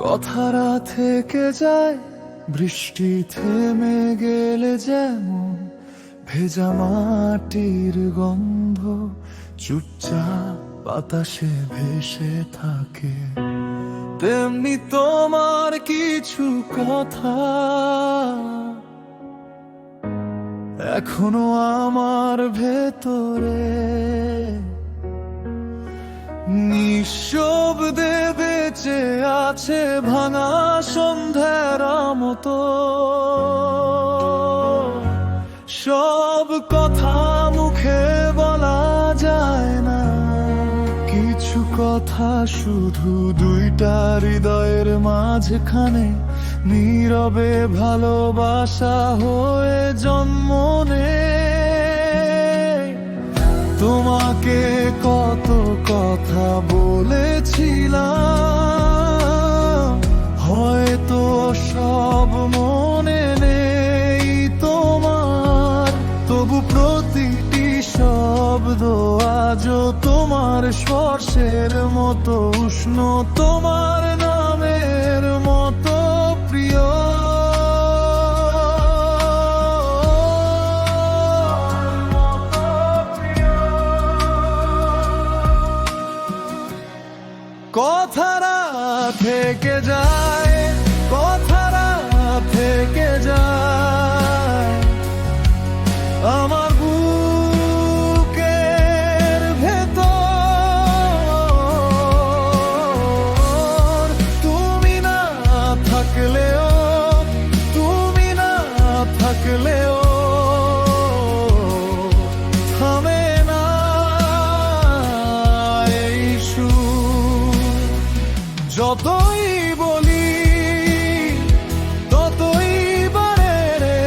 কথারা থেকে যায়, বৃষ্টি থেমে গেলে যেমন ভেজা মাটির গন্ধ চুপচাপ বাতাসে ভেসে থাকে, তেমনি তোমার কিছু কথা এখনো আমার ভেতরে নিঃশব্দে বেঁচে আছে, ভাঙা সন্ধ্যার মতো। সব কথা মুখে বলা যায় না, কিছু কথা শুধু দুইটা হৃদয়ের মাঝখানে নীরবে ভালোবাসা হয়ে জন্ম নেয়। তোমাকে কত কথা বলেছিলাম, হয়তো সব মনে নেই তোমার, তবু প্রতিটি শব্দ আজও তোমার স্পর্শের মতো উষ্ণ, তোমার নামের মতো প্রিয়। কথারা থেকে যায়, কথারা থেকে যায় আমার বুকের ভেতর। তুমি না থাকলেও, তুমি না থাকলেও থামে না এই সুর। যতই বলি ততই বাড়ে রে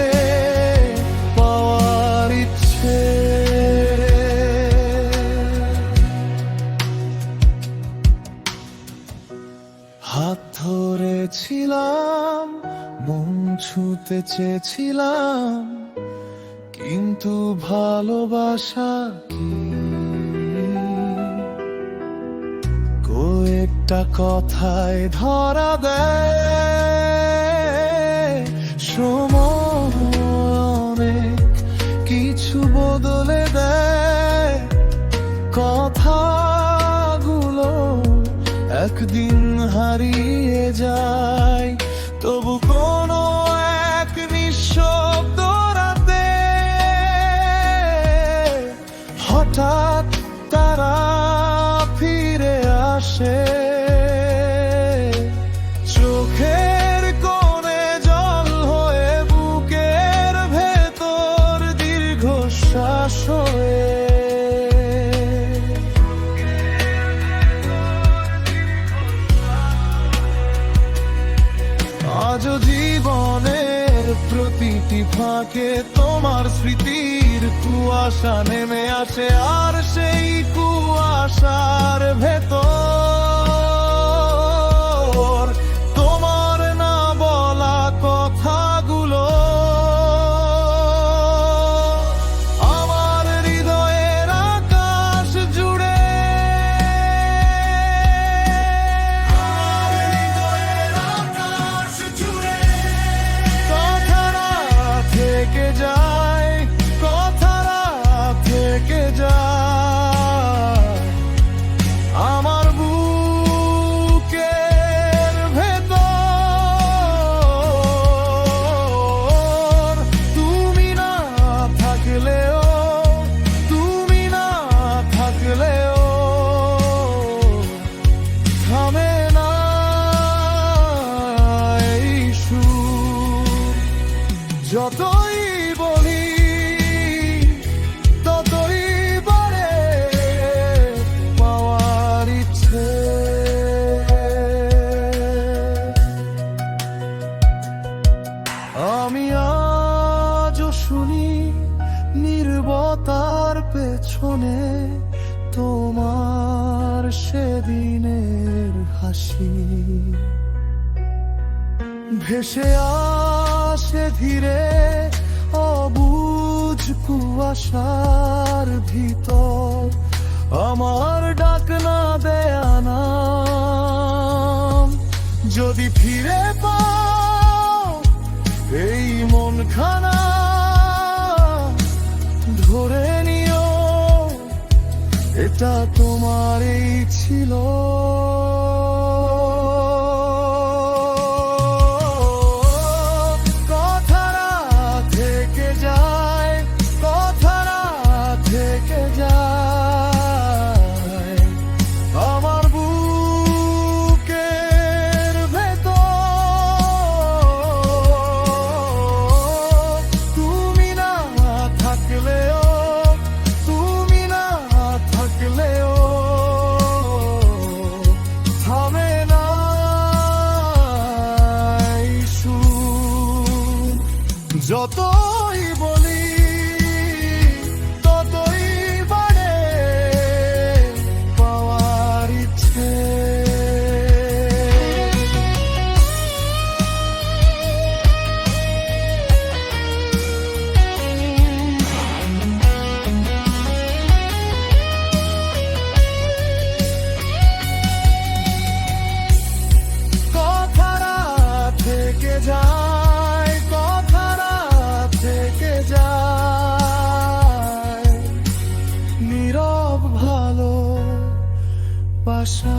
পাওয়ার ইচ্ছে। হাত ধরেছিলাম, মন ছুঁতে চেয়েছিলাম, কিন্তু ভালোবাসা কি কয়েকটা কথায় ধরা দেয়। সময় অনেক কিছু বদলে দেয়, কথাগুলো একদিন হারিয়ে যায়, তবু কোনো এক নিঃশব্দ রাতে হঠাৎ তারা ফিরে আসে। চোখের কোণে জল হয়ে, বুকের ভেতর দীর্ঘশ্বাস হয়ে। আজও জীবনের প্রতিটি ফাঁকে তোমার স্মৃতির কুয়াশা নেমে আসে, আর সেই কুয়াশার ভেতর তোমার না বলা কথাগুলো আমার হৃদয়ের আকাশ জুড়ে, আমার হৃদয়ের আকাশ জুড়ে। কথারা থেকে যায়, কথারা থেকে যায় আমার বুকের ভেতর। তুমি না থাকলেও, তুমি না থাকলেও থামে না এই সুর। যতই বলি ততই বাড়ে পাওয়ার ইচ্ছে। আমি আজও শুনি নীরবতার পেছনে তোমার সেদিনের হাসি, ভেসে আসে ধীরে অবুঝ কুয়াশার ভিতর। আমার ডাক না দেয়া নাম যদি ফিরে পাও এই মনখানা, ধরে নিও এটা তোমারই ছিল। কথারা থেকে যায়, কথারা থেকে যায় আমার বুকের ভেতর। তুমি না থাকলেও, তুমি না থাকলেও থামে না এই সুর। যতই বলি ততই বাড়ে পাওয়ার ইচ্ছে। কথারা থেকে যায়, কথারা থেকে যায় নীরব ভালো বাসা।